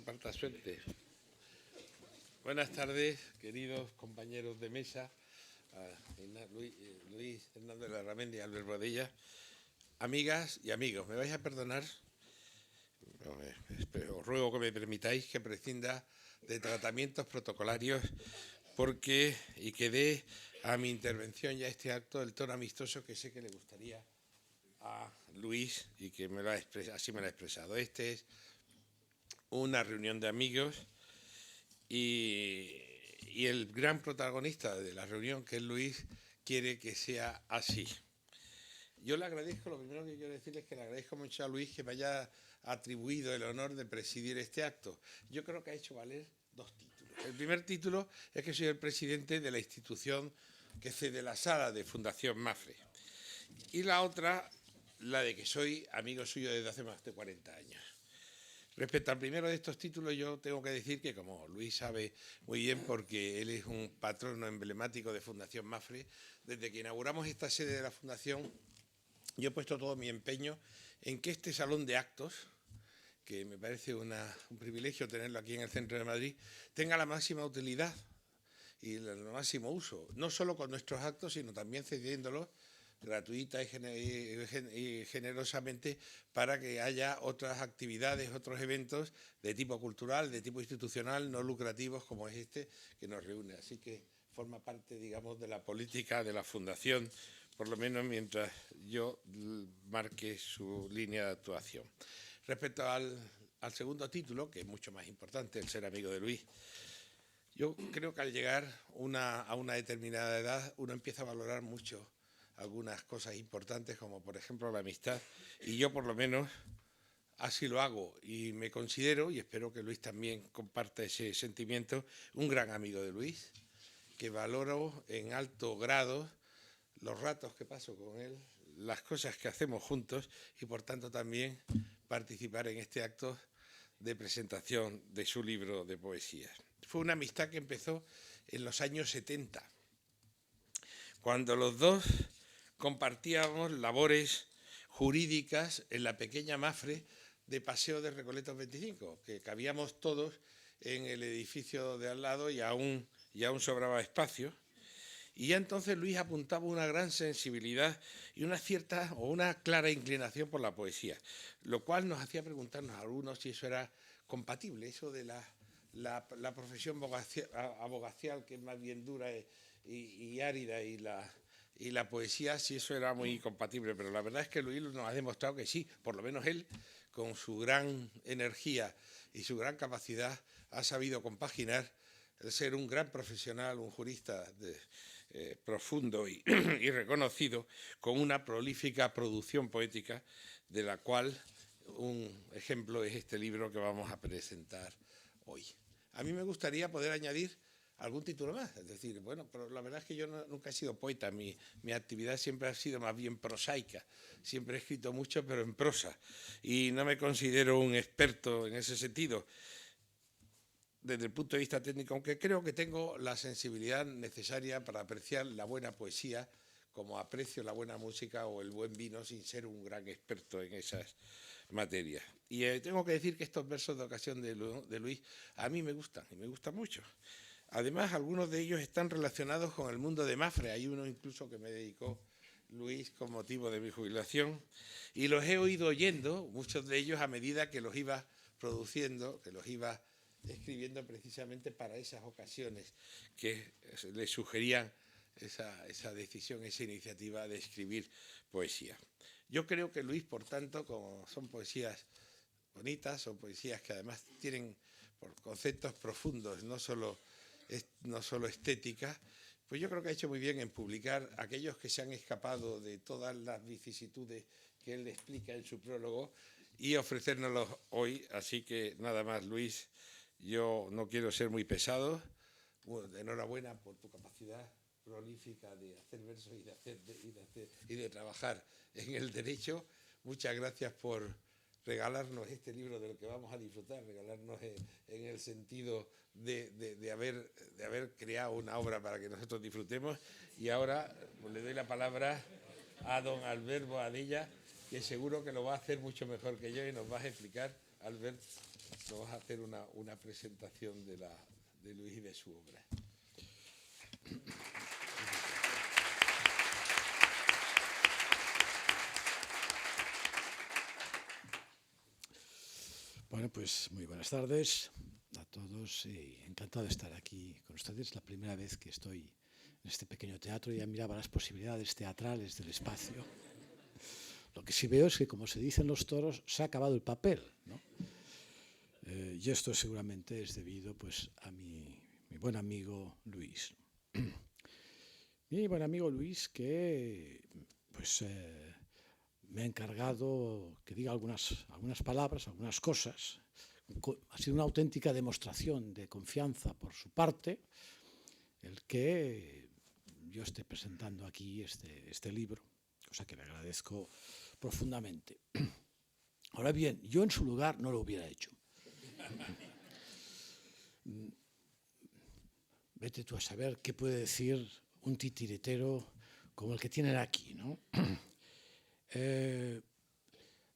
reparta suerte. Buenas tardes, queridos compañeros de mesa, Luis Hernández Larramendi y Albert Rodilla, amigas y amigos. Me vais a perdonar, os ruego que me permitáis que prescinda de tratamientos protocolarios y que dé a mi intervención y a este acto el tono amistoso que sé que le gustaría a Luis y que así me lo ha expresado. Este es una reunión de amigos y el gran protagonista de la reunión, que es Luis, quiere que sea así. Yo le agradezco, lo primero que quiero decirle es que le agradezco mucho a Luis que me haya atribuido el honor de presidir este acto. Yo creo que ha hecho valer dos títulos. El primer título es que soy el presidente de la institución que cede la sala de Fundación Mapfre. Y la otra, la de que soy amigo suyo desde hace más de 40 años. Respecto al primero de estos títulos, yo tengo que decir que, como Luis sabe muy bien, porque él es un patrono emblemático de Fundación Mapfre, desde que inauguramos esta sede de la Fundación, yo he puesto todo mi empeño en que este salón de actos, que me parece un privilegio tenerlo aquí en el centro de Madrid, tenga la máxima utilidad y el máximo uso, no solo con nuestros actos, sino también cediéndolos gratuita y generosamente para que haya otras actividades, otros eventos de tipo cultural, de tipo institucional, no lucrativos como es este que nos reúne. Así que forma parte, digamos, de la política de la Fundación, por lo menos mientras yo marque su línea de actuación. Respecto al segundo título, que es mucho más importante, el ser amigo de Luis, yo creo que al llegar a una determinada edad uno empieza a valorar mucho algunas cosas importantes, como por ejemplo la amistad, y yo por lo menos así lo hago y me considero, y espero que Luis también comparta ese sentimiento, un gran amigo de Luis, que valoro en alto grado los ratos que paso con él, las cosas que hacemos juntos y por tanto también participar en este acto de presentación de su libro de poesías. Fue una amistad que empezó en los años 70, cuando los dos compartíamos labores jurídicas en la pequeña Mapfre de Paseo de Recoletos 25, que cabíamos todos en el edificio de al lado y aún sobraba espacio. Y ya entonces Luis apuntaba una gran sensibilidad y una clara inclinación por la poesía, lo cual nos hacía preguntarnos a algunos si eso era compatible, eso de la profesión abogacial, que es más bien dura y árida, y la poesía, si eso era muy compatible. Pero la verdad es que Luis nos ha demostrado que sí, por lo menos él, con su gran energía y su gran capacidad, ha sabido compaginar el ser un gran profesional, un jurista profundo y reconocido, con una prolífica producción poética, de la cual un ejemplo es este libro que vamos a presentar hoy. A mí me gustaría poder añadir algún título más, es decir, bueno, pero la verdad es que yo nunca he sido poeta, mi actividad siempre ha sido más bien prosaica, siempre he escrito mucho pero en prosa y no me considero un experto en ese sentido desde el punto de vista técnico, aunque creo que tengo la sensibilidad necesaria para apreciar la buena poesía, como aprecio la buena música o el buen vino, sin ser un gran experto en esas materias. Y tengo que decir que estos versos de ocasión de Luis a mí me gustan, y me gustan mucho. Además, algunos de ellos están relacionados con el mundo de Mapfre. Hay uno incluso que me dedicó Luis con motivo de mi jubilación, y los he oído oyendo, muchos de ellos, a medida que los iba produciendo, que los iba escribiendo precisamente para esas ocasiones que le sugerían esa decisión, esa iniciativa de escribir poesía. Yo creo que Luis, por tanto, como son poesías bonitas, son poesías que además tienen por conceptos profundos, no solo estética, pues yo creo que ha hecho muy bien en publicar aquellos que se han escapado de todas las vicisitudes que él explica en su prólogo y ofrecérnoslos hoy. Así que nada más, Luis, yo no quiero ser muy pesado. Bueno, enhorabuena por tu capacidad prolífica de hacer versos y de trabajar en el derecho. Muchas gracias por regalarnos este libro de lo que vamos a disfrutar, regalarnos en el sentido de haber creado una obra para que nosotros disfrutemos. Y ahora pues, le doy la palabra a don Albert Boadilla, que seguro que lo va a hacer mucho mejor que yo y nos va a explicar, Albert, vamos a hacer una presentación de Luis y de su obra. Bueno, pues muy buenas tardes a todos y encantado de estar aquí con ustedes. La primera vez que estoy en este pequeño teatro, ya miraba las posibilidades teatrales del espacio. Lo que sí veo es que, como se dicen los toros, se ha acabado el papel, ¿no? Y esto seguramente es debido pues, a mi buen amigo Luis. Mi buen amigo Luis que pues, me ha encargado que diga algunas palabras, algunas cosas. Ha sido una auténtica demostración de confianza por su parte el que yo esté presentando aquí este libro, cosa que le agradezco profundamente. Ahora bien, yo en su lugar no lo hubiera hecho. Vete tú a saber qué puede decir un titiritero como el que tienen aquí, ¿no?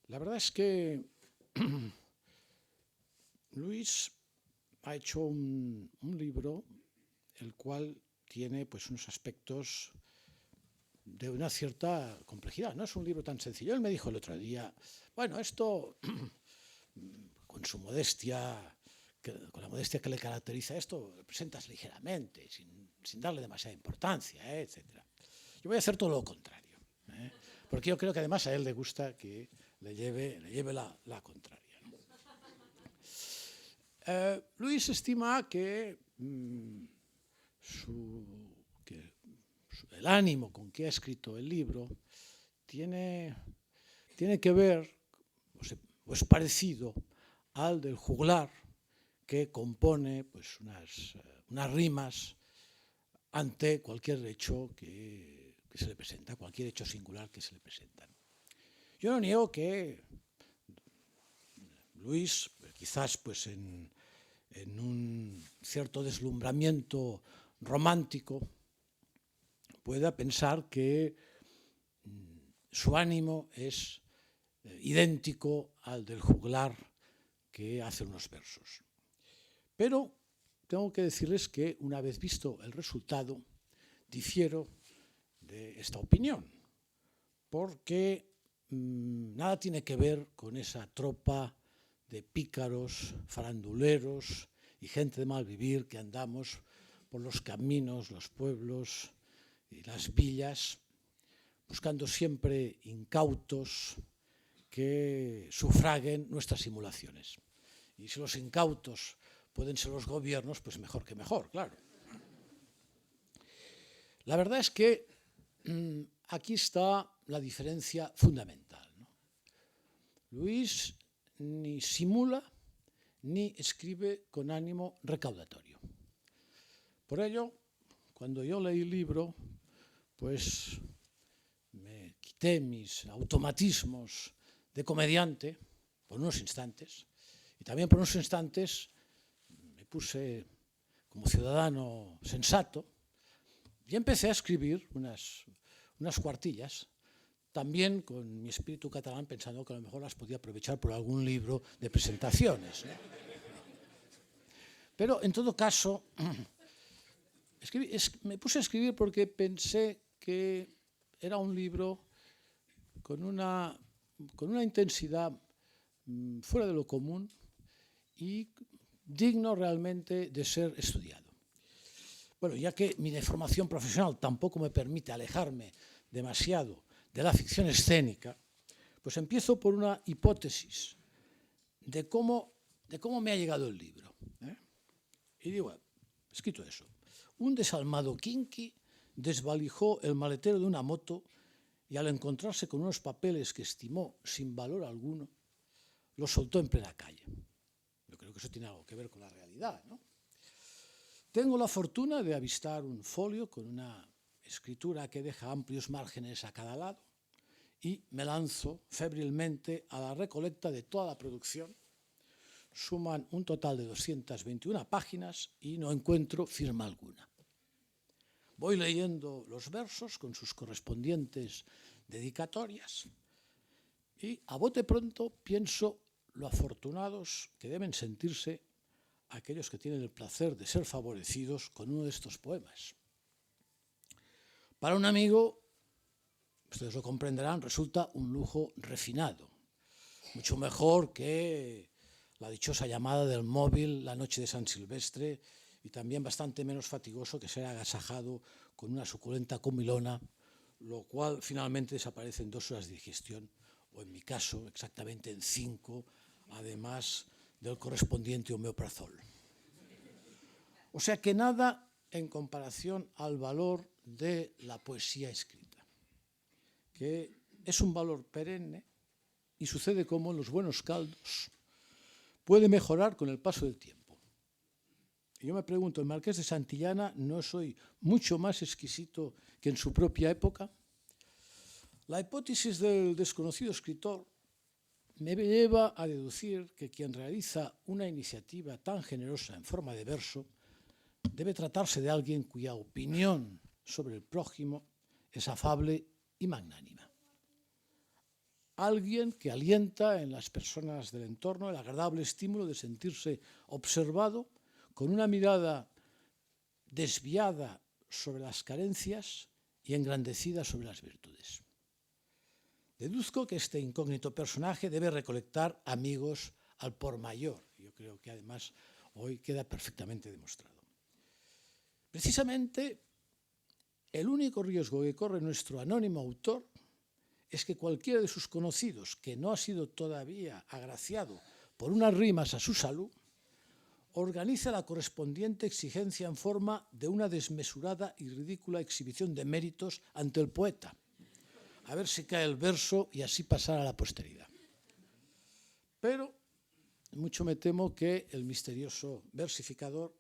La verdad es que Luis ha hecho un libro el cual tiene pues, unos aspectos de una cierta complejidad. No es un libro tan sencillo. Él me dijo el otro día, bueno, esto, con su modestia, con la modestia que le caracteriza esto, lo presentas ligeramente, sin darle demasiada importancia, etc. Yo voy a hacer todo lo contrario, porque yo creo que además a él le gusta que le lleve la contraria. Luis estima que el ánimo con que ha escrito el libro tiene que ver, o es parecido al del juglar que compone pues, unas rimas ante cualquier hecho que se le presenta, cualquier hecho singular que se le presenta. Yo no niego que Luis, quizás pues en un cierto deslumbramiento romántico, pueda pensar que su ánimo es idéntico al del juglar que hace unos versos. Pero tengo que decirles que una vez visto el resultado, difiero de esta opinión, porque nada tiene que ver con esa tropa de pícaros, faranduleros y gente de mal vivir que andamos por los caminos, los pueblos y las villas, buscando siempre incautos que sufraguen nuestras simulaciones. Y si los incautos pueden ser los gobiernos, pues mejor que mejor, claro. La verdad es que aquí está la diferencia fundamental, ¿no? Luis ni simula ni escribe con ánimo recaudatorio. Por ello, cuando yo leí el libro, pues me quité mis automatismos de comediante por unos instantes y también por unos instantes me puse como ciudadano sensato y empecé a escribir unas cuartillas, también con mi espíritu catalán, pensando que a lo mejor las podía aprovechar por algún libro de presentaciones, ¿no? Pero en todo caso, me puse a escribir porque pensé que era un libro con una intensidad fuera de lo común y digno realmente de ser estudiado. Bueno, ya que mi deformación profesional tampoco me permite alejarme demasiado de la ficción escénica, pues empiezo por una hipótesis de cómo me ha llegado el libro, Y digo, escrito eso. Un desalmado quinqui desvalijó el maletero de una moto y al encontrarse con unos papeles que estimó sin valor alguno, los soltó en plena calle. Yo creo que eso tiene algo que ver con la realidad, ¿no? Tengo la fortuna de avistar un folio con una escritura que deja amplios márgenes a cada lado y me lanzo febrilmente a la recolecta de toda la producción. Suman un total de 221 páginas y no encuentro firma alguna. Voy leyendo los versos con sus correspondientes dedicatorias y a bote pronto pienso lo afortunados que deben sentirse aquellos que tienen el placer de ser favorecidos con uno de estos poemas. Para un amigo, ustedes lo comprenderán, resulta un lujo refinado, mucho mejor que la dichosa llamada del móvil la noche de San Silvestre, y también bastante menos fatigoso que ser agasajado con una suculenta comilona, lo cual finalmente desaparece en 2 horas de digestión, o en mi caso, exactamente en 5, además del correspondiente omeprazol. O sea que nada en comparación al valor de la poesía escrita, que es un valor perenne y sucede como en los buenos caldos, puede mejorar con el paso del tiempo. Y yo me pregunto, ¿el Marqués de Santillana no soy mucho más exquisito que en su propia época? La hipótesis del desconocido escritor me lleva a deducir que quien realiza una iniciativa tan generosa en forma de verso debe tratarse de alguien cuya opinión sobre el prójimo es afable y magnánima. Alguien que alienta en las personas del entorno el agradable estímulo de sentirse observado con una mirada desviada sobre las carencias y engrandecida sobre las virtudes. Deduzco que este incógnito personaje debe recolectar amigos al por mayor. Yo creo que además hoy queda perfectamente demostrado. Precisamente, el único riesgo que corre nuestro anónimo autor es que cualquiera de sus conocidos que no ha sido todavía agraciado por unas rimas a su salud, organiza la correspondiente exigencia en forma de una desmesurada y ridícula exhibición de méritos ante el poeta, a ver si cae el verso y así pasar a la posteridad. Pero mucho me temo que el misterioso versificador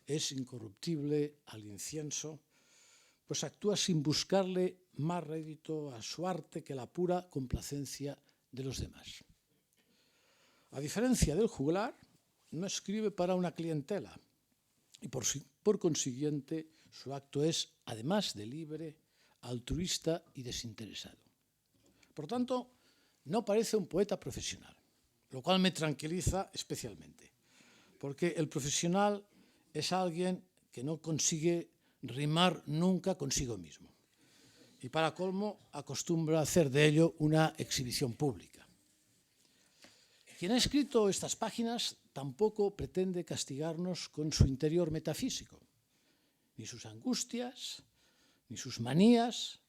es incorruptible al incienso, pues actúa sin buscarle más rédito a su arte que la pura complacencia de los demás. A diferencia del juglar, no escribe para una clientela y por consiguiente su acto es, además de libre, altruista y desinteresado. Por tanto, no parece un poeta profesional, lo cual me tranquiliza especialmente, porque el profesional es alguien que no consigue rimar nunca consigo mismo y para colmo acostumbra a hacer de ello una exhibición pública. Quien ha escrito estas páginas tampoco pretende castigarnos con su interior metafísico, ni sus angustias, ni sus manías,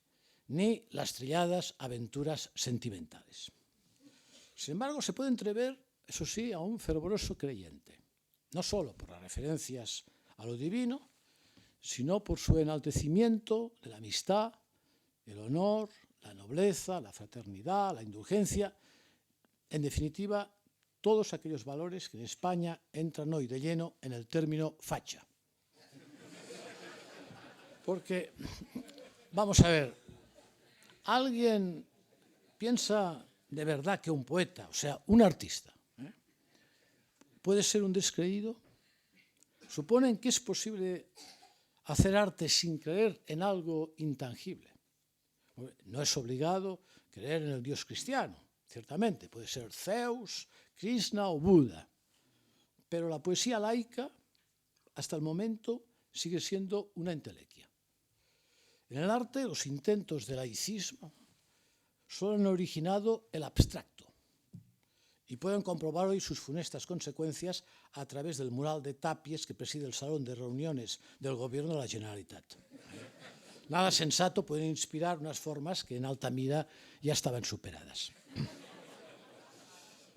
ni las trilladas aventuras sentimentales. Sin embargo, se puede entrever, eso sí, a un fervoroso creyente, no solo por las referencias a lo divino, sino por su enaltecimiento de la amistad, el honor, la nobleza, la fraternidad, la indulgencia, en definitiva, todos aquellos valores que en España entran hoy de lleno en el término facha. Porque, vamos a ver, ¿alguien piensa de verdad que un poeta, o sea, un artista, puede ser un descreído? ¿Suponen que es posible hacer arte sin creer en algo intangible? No es obligado creer en el Dios cristiano, ciertamente, puede ser Zeus, Krishna o Buda, pero la poesía laica, hasta el momento, sigue siendo una entelequia. En el arte, los intentos de laicismo solo han originado el abstracto y pueden comprobar hoy sus funestas consecuencias a través del mural de tapies que preside el salón de reuniones del gobierno de la Generalitat. Nada sensato puede inspirar unas formas que en Altamira ya estaban superadas.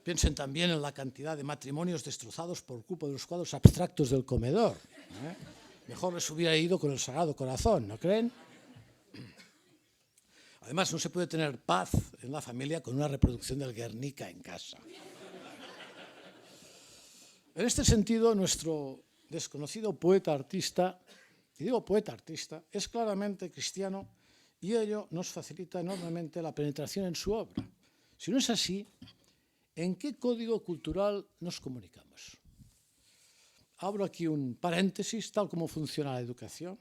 Piensen también en la cantidad de matrimonios destrozados por culpa de los cuadros abstractos del comedor. Mejor les hubiera ido con el Sagrado Corazón, ¿no creen? Además, no se puede tener paz en la familia con una reproducción del Guernica en casa. En este sentido, nuestro desconocido poeta-artista, y digo poeta-artista, es claramente cristiano y ello nos facilita enormemente la penetración en su obra. Si no es así, ¿en qué código cultural nos comunicamos? Abro aquí un paréntesis, tal como funciona la educación.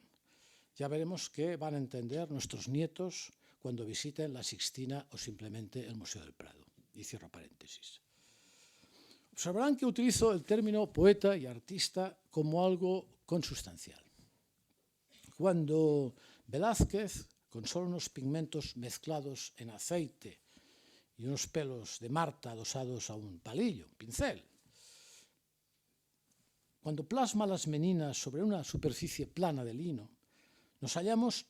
Ya veremos qué van a entender nuestros nietos cuando visiten la Sixtina o simplemente el Museo del Prado. Y cierro paréntesis. Observarán que utilizo el término poeta y artista como algo consustancial. Cuando Velázquez, con solo unos pigmentos mezclados en aceite y unos pelos de Marta adosados a un palillo, un pincel, cuando plasma las meninas sobre una superficie plana de lino, nos hallamos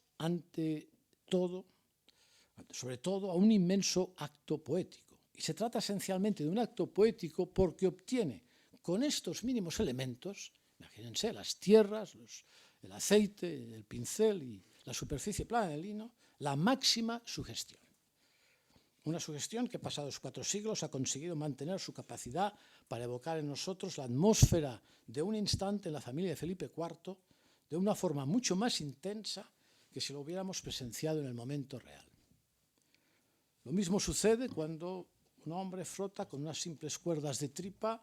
sobre todo, a un inmenso acto poético. Y se trata esencialmente de un acto poético porque obtiene con estos mínimos elementos, imagínense, las tierras, el aceite, el pincel y la superficie plana del lino, la máxima sugestión. Una sugestión que pasados 4 siglos ha conseguido mantener su capacidad para evocar en nosotros la atmósfera de un instante en la familia de Felipe IV de una forma mucho más intensa que si lo hubiéramos presenciado en el momento real. Lo mismo sucede cuando un hombre frota con unas simples cuerdas de tripa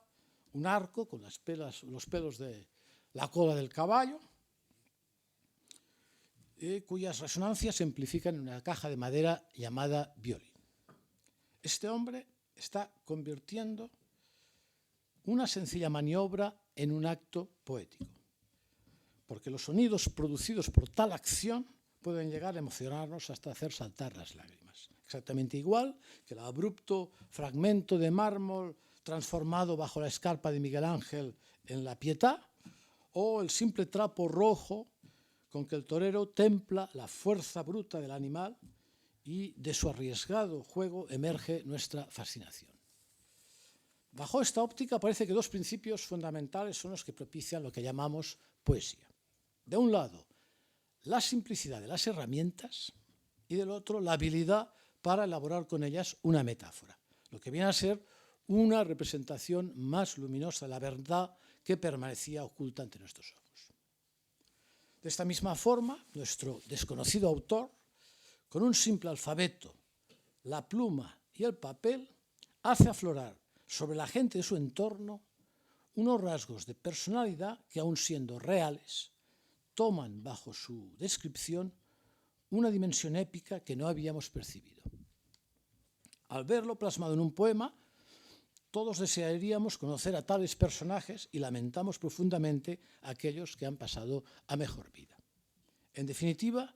un arco con los pelos de la cola del caballo, cuyas resonancias se amplifican en una caja de madera llamada violín. Este hombre está convirtiendo una sencilla maniobra en un acto poético, porque los sonidos producidos por tal acción pueden llegar a emocionarnos hasta hacer saltar las lágrimas. Exactamente igual que el abrupto fragmento de mármol transformado bajo la escarpa de Miguel Ángel en la Pietà, o el simple trapo rojo con que el torero templa la fuerza bruta del animal, y de su arriesgado juego emerge nuestra fascinación. Bajo esta óptica parece que 2 principios fundamentales son los que propician lo que llamamos poesía. De un lado, la simplicidad de las herramientas, y del otro, la habilidad para elaborar con ellas una metáfora, lo que viene a ser una representación más luminosa de la verdad que permanecía oculta ante nuestros ojos. De esta misma forma, nuestro desconocido autor, con un simple alfabeto, la pluma y el papel, hace aflorar sobre la gente de su entorno unos rasgos de personalidad que, aun siendo reales, toman bajo su descripción una dimensión épica que no habíamos percibido. Al verlo plasmado en un poema, todos desearíamos conocer a tales personajes y lamentamos profundamente a aquellos que han pasado a mejor vida. En definitiva,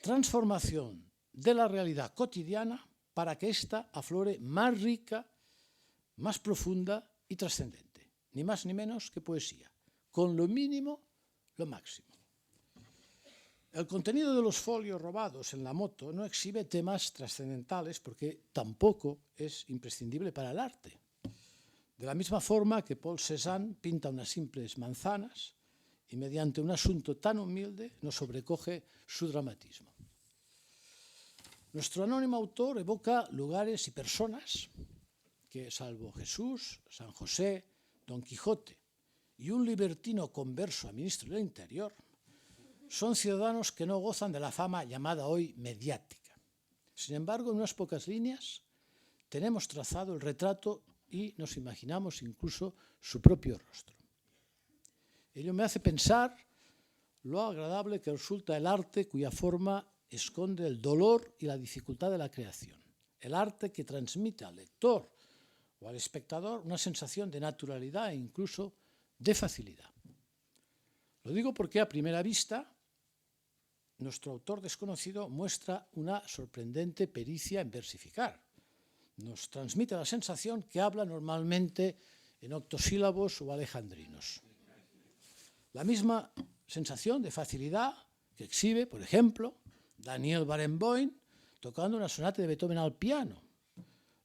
transformación de la realidad cotidiana para que ésta aflore más rica, más profunda y trascendente, ni más ni menos que poesía, con lo mínimo, lo máximo. El contenido de los folios robados en la moto no exhibe temas trascendentales porque tampoco es imprescindible para el arte. De la misma forma que Paul Cézanne pinta unas simples manzanas y mediante un asunto tan humilde nos sobrecoge su dramatismo. Nuestro anónimo autor evoca lugares y personas que, salvo Jesús, San José, Don Quijote y un libertino converso a ministro del Interior, son ciudadanos que no gozan de la fama llamada hoy mediática. Sin embargo, en unas pocas líneas tenemos trazado el retrato y nos imaginamos incluso su propio rostro. Ello me hace pensar lo agradable que resulta el arte cuya forma esconde el dolor y la dificultad de la creación. El arte que transmite al lector o al espectador una sensación de naturalidad e incluso de facilidad. Lo digo porque a primera vista nuestro autor desconocido muestra una sorprendente pericia en versificar. Nos transmite la sensación que habla normalmente en octosílabos o alejandrinos. La misma sensación de facilidad que exhibe, por ejemplo, Daniel Barenboim tocando una sonata de Beethoven al piano.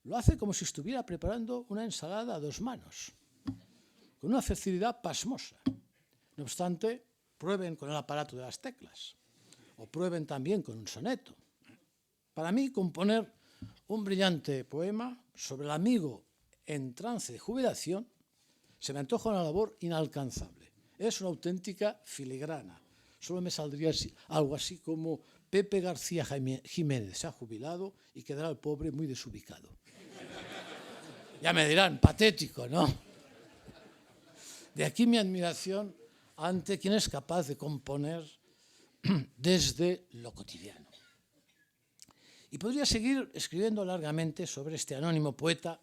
Lo hace como si estuviera preparando una ensalada a 2 manos, con una facilidad pasmosa. No obstante, prueben con el aparato de las teclas, o prueben también con un soneto. Para mí, componer un brillante poema sobre el amigo en trance de jubilación se me antoja una labor inalcanzable. Es una auténtica filigrana. Solo me saldría algo así como Pepe García Jiménez se ha jubilado y quedará el pobre muy desubicado. Ya me dirán, patético, ¿no? De aquí mi admiración ante quien es capaz de componer desde lo cotidiano. Y podría seguir escribiendo largamente sobre este anónimo poeta,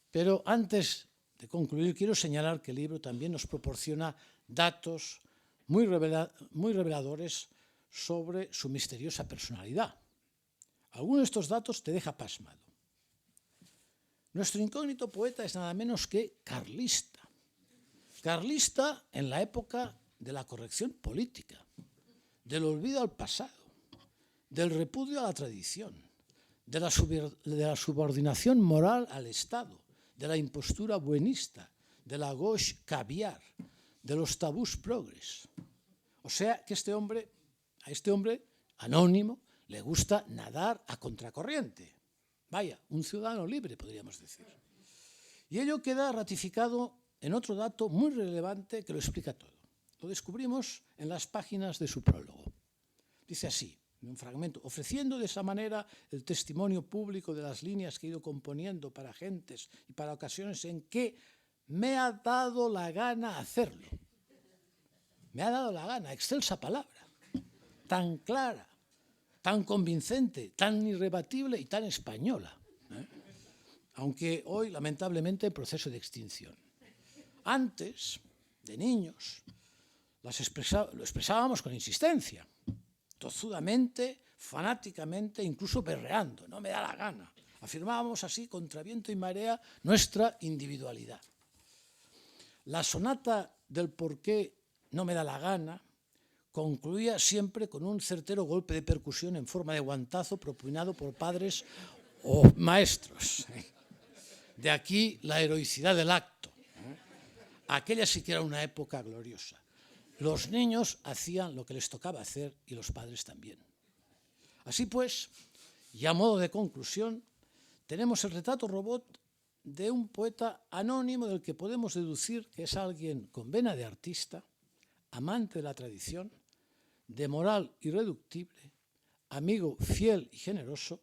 pero antes de concluir, quiero señalar que el libro también nos proporciona datos muy reveladores sobre su misteriosa personalidad. Alguno de estos datos te deja pasmado. Nuestro incógnito poeta es nada menos que carlista. Carlista en la época de la corrección política, del olvido al pasado, del repudio a la tradición, de la subordinación moral al Estado, de la impostura buenista, de la gauche caviar, de los tabús progres. O sea que a este hombre anónimo le gusta nadar a contracorriente. Vaya, un ciudadano libre, podríamos decir. Y ello queda ratificado en otro dato muy relevante que lo explica todo. Lo descubrimos en las páginas de su prólogo. Dice así, en un fragmento, ofreciendo de esa manera el testimonio público de las líneas que he ido componiendo para gentes y para ocasiones en que me ha dado la gana hacerlo. Me ha dado la gana, excelsa palabra, tan clara, tan convincente, tan irrebatible y tan española, aunque hoy lamentablemente en proceso de extinción. Antes, de niños, lo expresábamos con insistencia, tozudamente, fanáticamente, incluso berreando, no me da la gana. Afirmábamos así, contra viento y marea, nuestra individualidad. La sonata del por qué no me da la gana concluía siempre con un certero golpe de percusión en forma de guantazo propinado por padres o maestros. De aquí la heroicidad del acto. Aquella sí que era una época gloriosa. Los niños hacían lo que les tocaba hacer y los padres también. Así pues, y a modo de conclusión, tenemos el retrato robot de un poeta anónimo del que podemos deducir que es alguien con vena de artista, amante de la tradición, de moral irreductible, amigo fiel y generoso,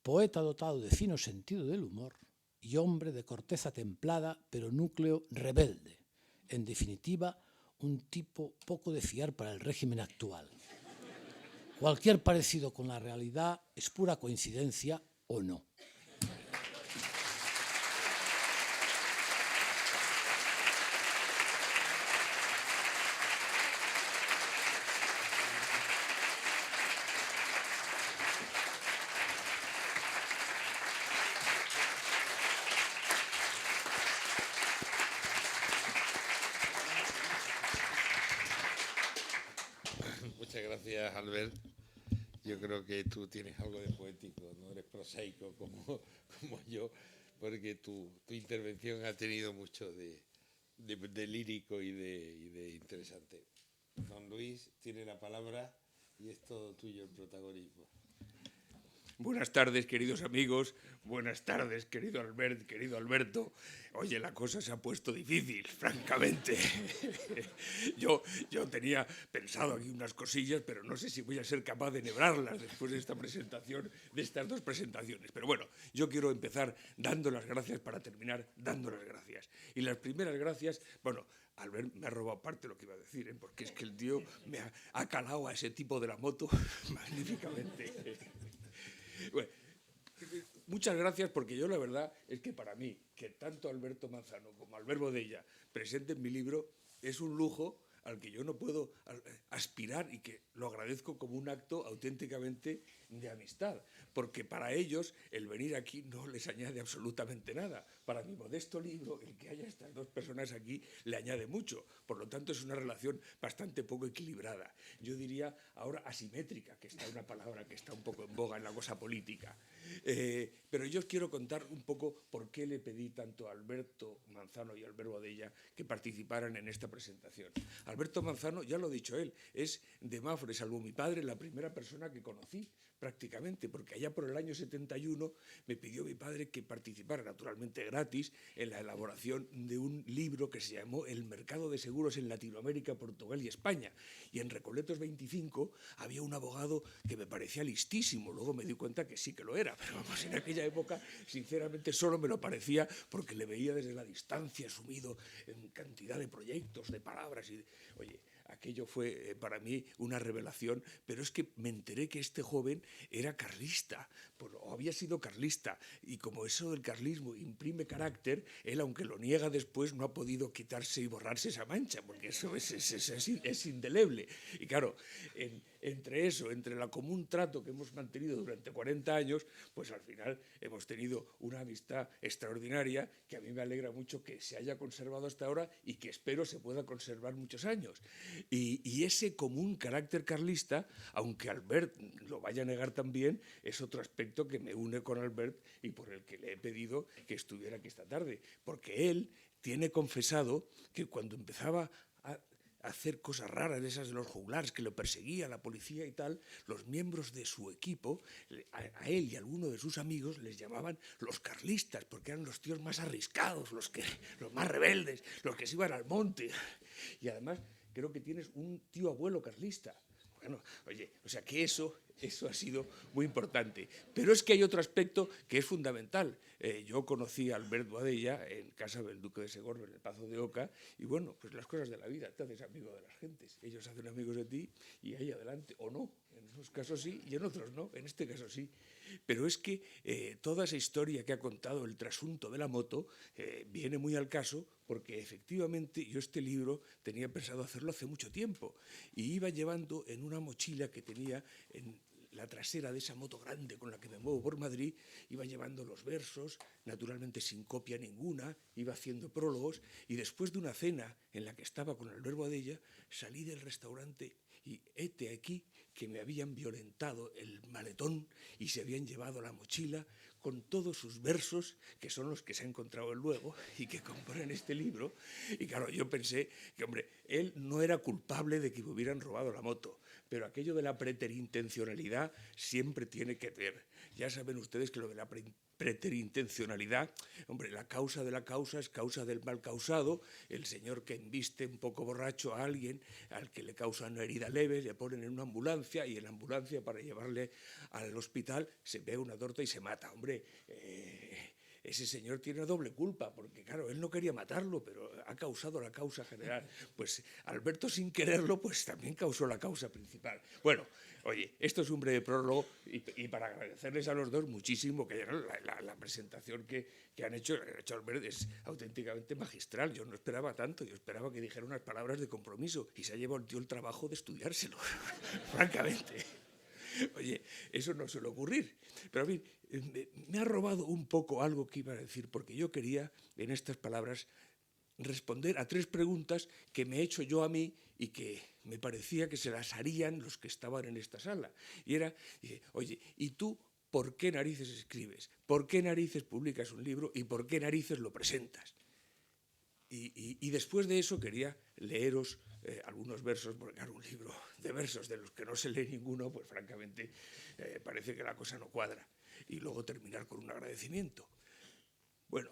poeta dotado de fino sentido del humor y hombre de corteza templada pero núcleo rebelde. En definitiva, un tipo poco de fiar para el régimen actual. Cualquier parecido con la realidad es pura coincidencia o no. Muchas gracias, Albert. Yo creo que tú tienes algo de poético, no eres prosaico como yo, porque tu intervención ha tenido mucho de lírico y de interesante. Don Luis tiene la palabra y es todo tuyo el protagonismo. Buenas tardes, queridos amigos. Buenas tardes, querido Albert, querido Alberto. Oye, la cosa se ha puesto difícil, francamente. Yo tenía pensado aquí unas cosillas, pero no sé si voy a ser capaz de enhebrarlas después de esta presentación, de estas dos presentaciones. Pero bueno, yo quiero empezar dando las gracias para terminar dando las gracias. Y las primeras gracias, bueno, Albert me ha robado parte de lo que iba a decir, porque es que el tío me ha calado a ese tipo de la moto magníficamente. Bueno, muchas gracias, porque yo la verdad es que para mí, que tanto Alberto Manzano como Albert Boadella presenten mi libro, es un lujo al que yo no puedo aspirar y que lo agradezco como un acto auténticamente de amistad, porque para ellos el venir aquí no les añade absolutamente nada. Para mi modesto libro, el que haya estas dos personas aquí le añade mucho. Por lo tanto, es una relación bastante poco equilibrada. Yo diría ahora asimétrica, que está una palabra que está un poco en boga en la cosa política. Pero yo os quiero contar un poco por qué le pedí tanto a Alberto Manzano y a Albert Boadella que participaran en esta presentación. Alberto Manzano, ya lo ha dicho él, es de Mafre, salvo mi padre, la primera persona que conocí prácticamente, porque allá por el año 71 me pidió mi padre que participara, naturalmente gratis, en la elaboración de un libro que se llamó El mercado de seguros en Latinoamérica, Portugal y España. Y en Recoletos 25 había un abogado que me parecía listísimo, luego me di cuenta que sí que lo era, pero vamos, en aquella época sinceramente solo me lo parecía porque le veía desde la distancia sumido en cantidad de proyectos, de palabras y oye, aquello fue para mí una revelación, pero es que me enteré que este joven era carlista, o había sido carlista, y como eso del carlismo imprime carácter, él, aunque lo niega después, no ha podido quitarse y borrarse esa mancha, porque eso es indeleble. Y claro, entre eso, entre el común trato que hemos mantenido durante 40 años, pues al final hemos tenido una amistad extraordinaria que a mí me alegra mucho que se haya conservado hasta ahora y que espero se pueda conservar muchos años. Y ese común carácter carlista, aunque Albert lo vaya a negar también, es otro aspecto que me une con Albert y por el que le he pedido que estuviera aquí esta tarde, porque él tiene confesado que cuando empezaba a hacer cosas raras, esas de los juglars, que lo perseguía la policía y tal, los miembros de su equipo, a él y a alguno de sus amigos, les llamaban los carlistas, porque eran los tíos más arriscados, los más rebeldes, los que se iban al monte. Y además, creo que tienes un tío abuelo carlista. Bueno, oye, o sea que eso ha sido muy importante. Pero es que hay otro aspecto que es fundamental. Yo conocí a Albert Boadella en casa del duque de Segorbe, en el Pazo de Oca, y bueno, pues las cosas de la vida, te haces amigo de las gentes. Ellos se hacen amigos de ti y ahí adelante, o no. En unos casos sí y en otros no, en este caso sí. Pero es que toda esa historia que ha contado, el trasunto de la moto, viene muy al caso porque efectivamente yo este libro tenía pensado hacerlo hace mucho tiempo y iba llevando en una mochila que tenía en la trasera de esa moto grande con la que me muevo por Madrid, iba llevando los versos, naturalmente sin copia ninguna, iba haciendo prólogos y después de una cena en la que estaba con Albert Boadella, salí del restaurante y hete aquí que me habían violentado el maletón y se habían llevado la mochila con todos sus versos, que son los que se ha encontrado él luego y que componen este libro. Y claro, yo pensé que, hombre, él no era culpable de que me hubieran robado la moto, pero aquello de la preterintencionalidad siempre tiene que ver. Ya saben ustedes que lo de la preterintencionalidad, hombre, la causa de la causa es causa del mal causado. El señor que embiste un poco borracho a alguien al que le causa una herida leve, le ponen en una ambulancia y en la ambulancia para llevarle al hospital se pega una torta y se mata. Hombre, ese señor tiene doble culpa, porque claro, él no quería matarlo, pero ha causado la causa general. Pues Alberto, sin quererlo, pues también causó la causa principal. Bueno, oye, esto es un breve prólogo y para agradecerles a los dos muchísimo que la presentación que han hecho Albert es auténticamente magistral. Yo no esperaba tanto, yo esperaba que dijera unas palabras de compromiso y se ha llevado el tío el trabajo de estudiárselo, francamente. Oye, eso no suele ocurrir. Pero a mí me ha robado un poco algo que iba a decir, porque yo quería, en estas palabras, responder a 3 preguntas que me he hecho yo a mí y que me parecía que se las harían los que estaban en esta sala. Y era, oye, ¿y tú por qué narices escribes? ¿Por qué narices publicas un libro? ¿Y por qué narices lo presentas? Y después de eso quería leeros algunos versos, porque era un libro de versos de los que no se lee ninguno, pues francamente parece que la cosa no cuadra. Y luego terminar con un agradecimiento. Bueno,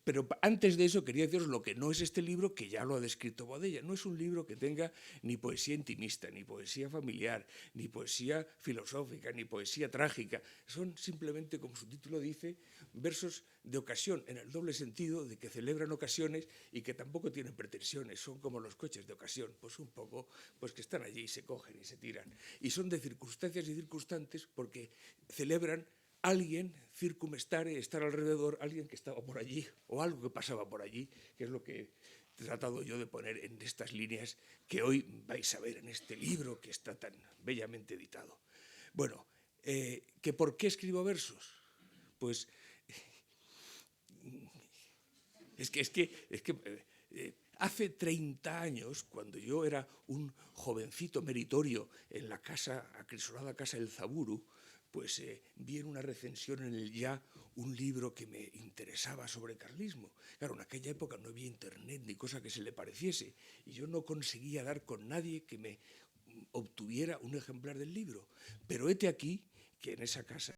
pero antes de eso quería deciros lo que no es este libro, que ya lo ha descrito Boadella. No es un libro que tenga ni poesía intimista, ni poesía familiar, ni poesía filosófica, ni poesía trágica. Son simplemente, como su título dice, versos de ocasión, en el doble sentido de que celebran ocasiones y que tampoco tienen pretensiones. Son como los coches de ocasión, pues un poco, pues que están allí y se cogen y se tiran. Y son de circunstancias y circunstantes porque celebran alguien, circumstare, estar alrededor, alguien que estaba por allí o algo que pasaba por allí, que es lo que he tratado yo de poner en estas líneas que hoy vais a ver en este libro que está tan bellamente editado. Bueno, ¿que por qué escribo versos? Pues es que hace 30 años, cuando yo era un jovencito meritorio en la acrisolada casa del Zaburu, pues vi en una recensión en el Ya un libro que me interesaba sobre carlismo. Claro, en aquella época no había internet ni cosa que se le pareciese y yo no conseguía dar con nadie que me obtuviera un ejemplar del libro. Pero hete aquí que en esa casa